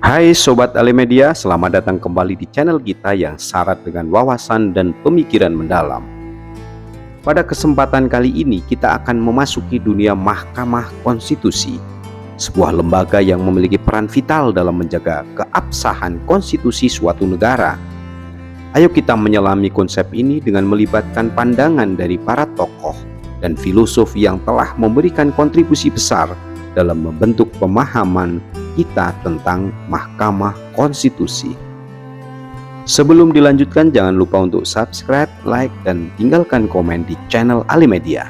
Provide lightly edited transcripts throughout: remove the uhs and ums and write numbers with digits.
Hai Sobat Alimedia, selamat datang kembali di channel kita yang syarat dengan wawasan dan pemikiran mendalam. Pada kesempatan kali ini kita akan memasuki dunia Mahkamah Konstitusi, sebuah lembaga yang memiliki peran vital dalam menjaga keabsahan konstitusi suatu negara. Ayo kita menyelami konsep ini dengan melibatkan pandangan dari para tokoh dan filosof yang telah memberikan kontribusi besar dalam membentuk pemahaman kita tentang Mahkamah Konstitusi. Sebelum dilanjutkan, jangan lupa untuk subscribe, like, dan tinggalkan komen di channel Alimedia.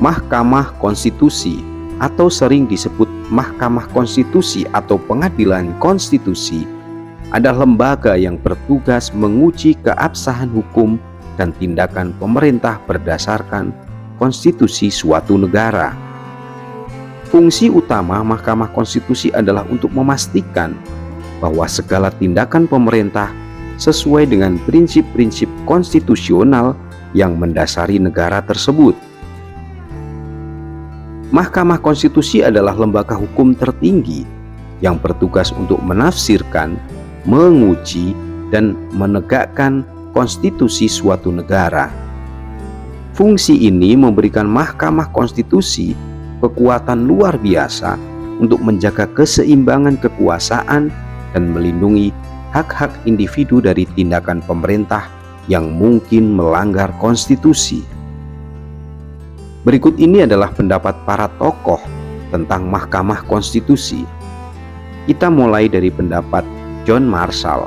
Mahkamah Konstitusi atau sering disebut Mahkamah Konstitusi atau Pengadilan Konstitusi adalah lembaga yang bertugas menguji keabsahan hukum dan tindakan pemerintah berdasarkan konstitusi suatu negara. Fungsi utama Mahkamah Konstitusi adalah untuk memastikan bahwa segala tindakan pemerintah sesuai dengan prinsip-prinsip konstitusional yang mendasari negara tersebut. Mahkamah Konstitusi adalah lembaga hukum tertinggi yang bertugas untuk menafsirkan, menguji, dan menegakkan konstitusi suatu negara. Fungsi ini memberikan Mahkamah Konstitusi kekuatan luar biasa untuk menjaga keseimbangan kekuasaan dan melindungi hak-hak individu dari tindakan pemerintah yang mungkin melanggar konstitusi. Berikut ini adalah pendapat para tokoh tentang Mahkamah Konstitusi. Kita mulai dari pendapat John Marshall,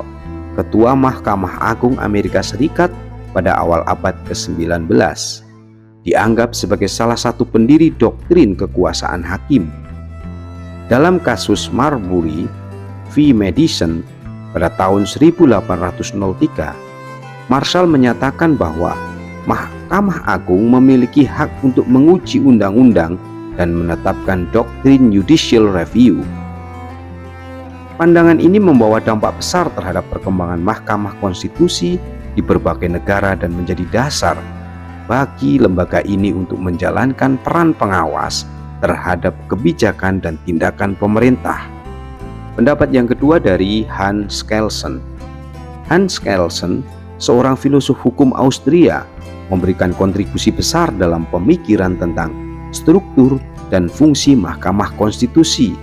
Ketua Mahkamah Agung Amerika Serikat pada awal abad ke-19. Dianggap sebagai salah satu pendiri doktrin kekuasaan hakim. Dalam kasus Marbury v. Madison pada tahun 1803, Marshall menyatakan bahwa Mahkamah Agung memiliki hak untuk menguji undang-undang dan menetapkan doktrin judicial review. Pandangan ini membawa dampak besar terhadap perkembangan Mahkamah Konstitusi di berbagai negara dan menjadi dasar bagi lembaga ini untuk menjalankan peran pengawas terhadap kebijakan dan tindakan pemerintah. Pendapat yang kedua dari Hans Kelsen. Hans Kelsen, seorang filosof hukum Austria, memberikan kontribusi besar dalam pemikiran tentang struktur dan fungsi Mahkamah Konstitusi.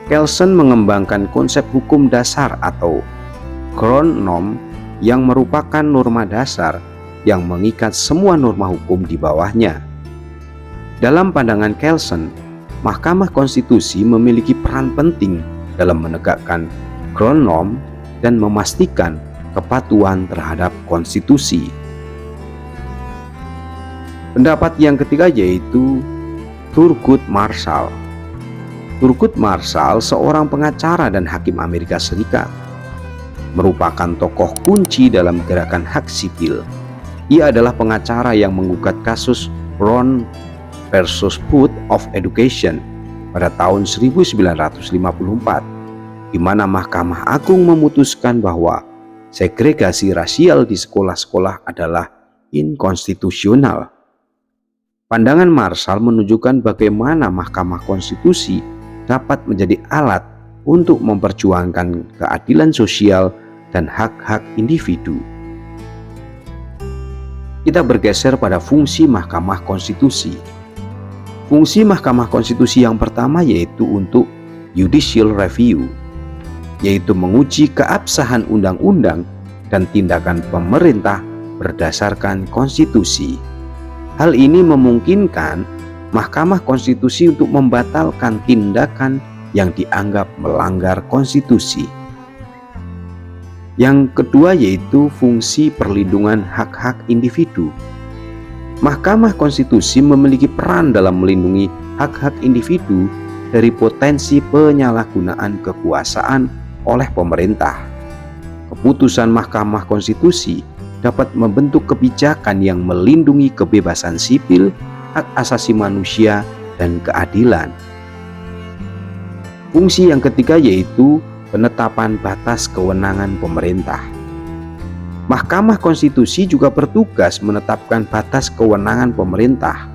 Kelsen mengembangkan konsep hukum dasar atau Grundnorm yang merupakan norma dasar yang mengikat semua norma hukum di bawahnya. Dalam pandangan Kelsen, Mahkamah Konstitusi memiliki peran penting dalam menegakkan Grundnorm dan memastikan kepatuhan terhadap konstitusi. Pendapat yang ketiga yaitu Thurgood Marshall. Thurgood Marshall, seorang pengacara dan hakim Amerika Serikat, merupakan tokoh kunci dalam gerakan hak sipil. Ia adalah pengacara yang menggugat kasus Brown versus Board of Education pada tahun 1954, di mana Mahkamah Agung memutuskan bahwa segregasi rasial di sekolah-sekolah adalah inkonstitusional. Pandangan Marshall menunjukkan bagaimana Mahkamah Konstitusi dapat menjadi alat untuk memperjuangkan keadilan sosial dan hak-hak individu. Kita bergeser pada fungsi Mahkamah Konstitusi. Fungsi Mahkamah Konstitusi yang pertama yaitu untuk judicial review, yaitu menguji keabsahan undang-undang dan tindakan pemerintah berdasarkan konstitusi. Hal ini memungkinkan Mahkamah Konstitusi untuk membatalkan tindakan yang dianggap melanggar konstitusi. Yang kedua yaitu fungsi perlindungan hak-hak individu. Mahkamah Konstitusi memiliki peran dalam melindungi hak-hak individu dari potensi penyalahgunaan kekuasaan oleh pemerintah. Keputusan Mahkamah Konstitusi dapat membentuk kebijakan yang melindungi kebebasan sipil, hak asasi manusia, dan keadilan. Fungsi yang ketiga yaitu penetapan batas kewenangan pemerintah. Mahkamah Konstitusi juga bertugas menetapkan batas kewenangan pemerintah.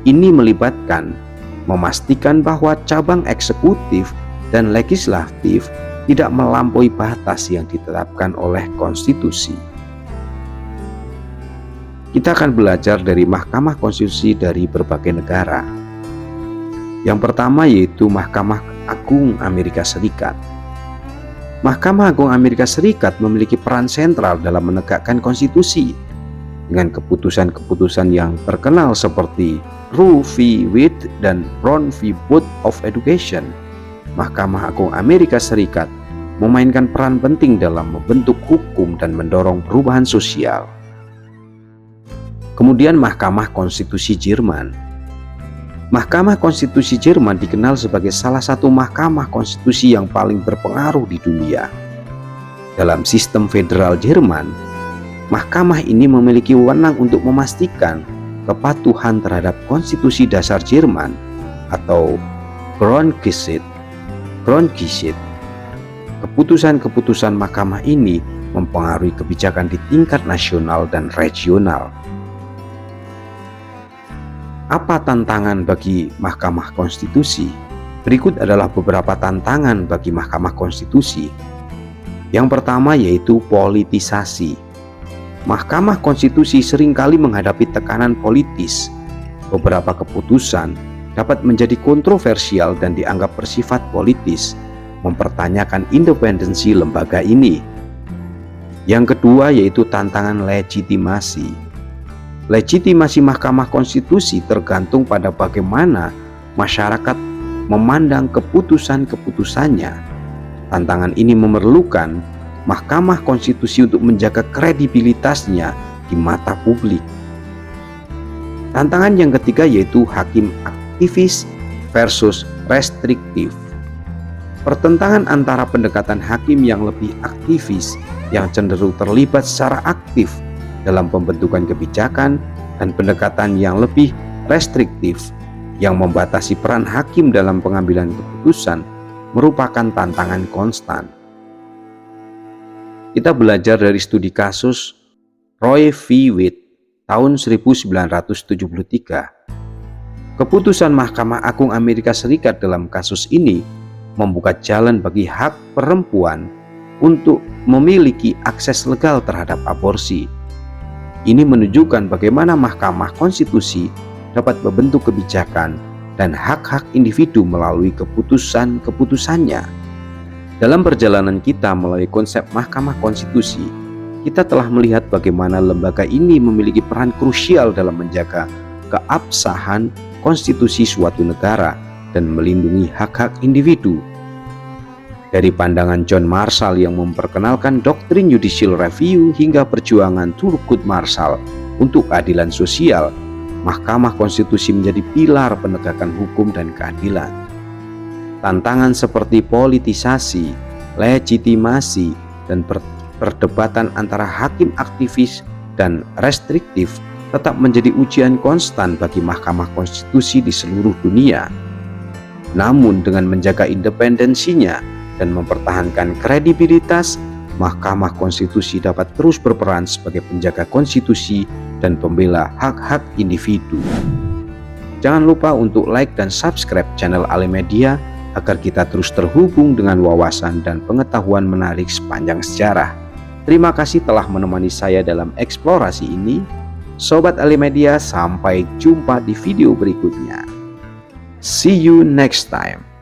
Ini melibatkan memastikan bahwa cabang eksekutif dan legislatif tidak melampaui batas yang ditetapkan oleh konstitusi. Kita akan belajar dari Mahkamah Konstitusi dari berbagai negara. Yang pertama yaitu Mahkamah Agung Amerika Serikat. Mahkamah Agung Amerika Serikat memiliki peran sentral dalam menegakkan konstitusi dengan keputusan-keputusan yang terkenal seperti Roe v. Wade dan Brown v. Board of Education. Mahkamah Agung Amerika Serikat memainkan peran penting dalam membentuk hukum dan mendorong perubahan sosial. Kemudian Mahkamah Konstitusi Jerman. Mahkamah Konstitusi Jerman dikenal sebagai salah satu mahkamah konstitusi yang paling berpengaruh di dunia. Dalam sistem federal Jerman, mahkamah ini memiliki wewenang untuk memastikan kepatuhan terhadap konstitusi dasar Jerman atau Grundgesetz. Keputusan-keputusan mahkamah ini mempengaruhi kebijakan di tingkat nasional dan regional. Apa tantangan bagi Mahkamah Konstitusi? Berikut adalah beberapa tantangan bagi Mahkamah Konstitusi. Yang pertama yaitu politisasi. Mahkamah Konstitusi seringkali menghadapi tekanan politis. Beberapa keputusan dapat menjadi kontroversial dan dianggap bersifat politis, mempertanyakan independensi lembaga ini. Yang kedua yaitu tantangan legitimasi. Legitimasi Mahkamah Konstitusi tergantung pada bagaimana masyarakat memandang keputusan-keputusannya. Tantangan ini memerlukan Mahkamah Konstitusi untuk menjaga kredibilitasnya di mata publik. Tantangan yang ketiga yaitu hakim aktivis versus restriktif. Pertentangan antara pendekatan hakim yang lebih aktivis yang cenderung terlibat secara aktif dalam pembentukan kebijakan dan pendekatan yang lebih restriktif yang membatasi peran hakim dalam pengambilan keputusan merupakan tantangan konstan. Kita belajar dari studi kasus Roe v. Wade tahun 1973. Keputusan Mahkamah Agung Amerika Serikat dalam kasus ini membuka jalan bagi hak perempuan untuk memiliki akses legal terhadap aborsi. Ini menunjukkan bagaimana Mahkamah Konstitusi dapat membentuk kebijakan dan hak-hak individu melalui keputusan-keputusannya. Dalam perjalanan kita melalui konsep Mahkamah Konstitusi, kita telah melihat bagaimana lembaga ini memiliki peran krusial dalam menjaga keabsahan konstitusi suatu negara dan melindungi hak-hak individu. Dari pandangan John Marshall yang memperkenalkan doktrin judicial review hingga perjuangan Thurgood Marshall untuk keadilan sosial, Mahkamah Konstitusi menjadi pilar penegakan hukum dan keadilan. Tantangan seperti politisasi, legitimasi, dan perdebatan antara hakim aktivis dan restriktif tetap menjadi ujian konstan bagi Mahkamah Konstitusi di seluruh dunia. Namun dengan menjaga independensinya dan mempertahankan kredibilitas, Mahkamah Konstitusi dapat terus berperan sebagai penjaga konstitusi dan pembela hak-hak individu. Jangan lupa untuk like dan subscribe channel Alimedia agar kita terus terhubung dengan wawasan dan pengetahuan menarik sepanjang sejarah. Terima kasih telah menemani saya dalam eksplorasi ini. Sobat Alimedia, sampai jumpa di video berikutnya. See you next time.